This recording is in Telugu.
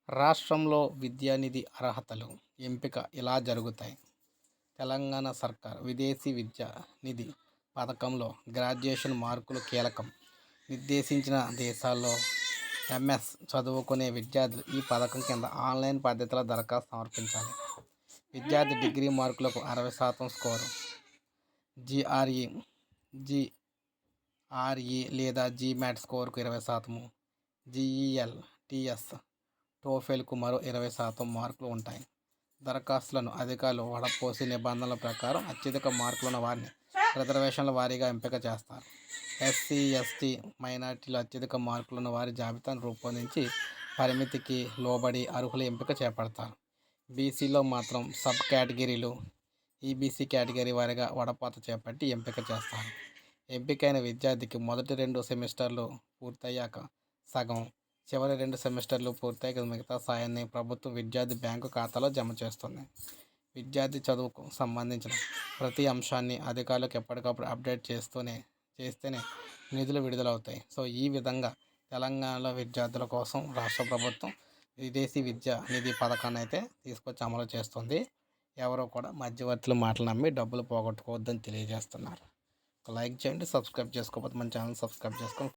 రాష్ట్రంలో విద్యానిధి అర్హతలు ఎంపిక ఎలా జరుగుతాయి? తెలంగాణ సర్కార్ విదేశీ విద్యా నిధి పథకంలో గ్రాడ్యుయేషన్ మార్కులు కీలకం. నిర్దేశించిన దేశాల్లో ఎంఎస్ చదువుకునే విద్యార్థులు ఈ పథకం కింద ఆన్లైన్ పద్ధతిలో దరఖాస్తు సమర్పించాలి. విద్యార్థి డిగ్రీ మార్కులకు 60% స్కోరు, జిఆర్ఈ జిఆర్ఈ లేదా జిమాట్ స్కోరుకు 20%, జిఈఎల్, టిఎస్, టోఫెల్కు మరో 20% మార్కులు ఉంటాయి. దరఖాస్తులను అధికారులు వడపోసి నిబంధనల ప్రకారం అత్యధిక మార్కులున్న వారిని రిజర్వేషన్ల వారీగా ఎంపిక చేస్తారు. ఎస్సీ, ఎస్టీ, మైనార్టీలు అత్యధిక మార్కులున్న వారి జాబితాను రూపొందించి పరిమితికి లోబడి అర్హుల ఎంపిక చేపడతారు. బీసీలో మాత్రం సబ్ కేటగిరీలు, ఈబీసీ కేటగిరీ వారీగా వడపోత చేపట్టి ఎంపిక చేస్తారు. ఎంపికైన విద్యార్థికి మొదటి 2 సెమిస్టర్లు పూర్తయ్యాక సగం, చివరి 2 సెమిస్టర్లు పూర్తయ్యాక మిగతా సాయాన్ని ప్రభుత్వం విద్యార్థి బ్యాంకు ఖాతాలో జమ చేస్తుంది. విద్యార్థి చదువుకు సంబంధించిన ప్రతి అంశాన్ని అధికారులకు ఎప్పటికప్పుడు అప్డేట్ చేస్తేనే నిధులు విడుదలవుతాయి. సో ఈ విధంగా తెలంగాణలో విద్యార్థుల కోసం రాష్ట్ర ప్రభుత్వం విదేశీ విద్యా నిధి పథకాన్ని అయితే తీసుకొచ్చి అమలు చేస్తుంది. ఎవరో కూడా మధ్యవర్తుల మాటలు నమ్మి డబ్బులు పోగొట్టుకోవద్దని తెలియజేస్తున్నారు. లైక్ చేయండి, సబ్స్క్రైబ్ చేసుకోకపోతే మన ఛానల్ సబ్స్క్రైబ్ చేసుకోండి.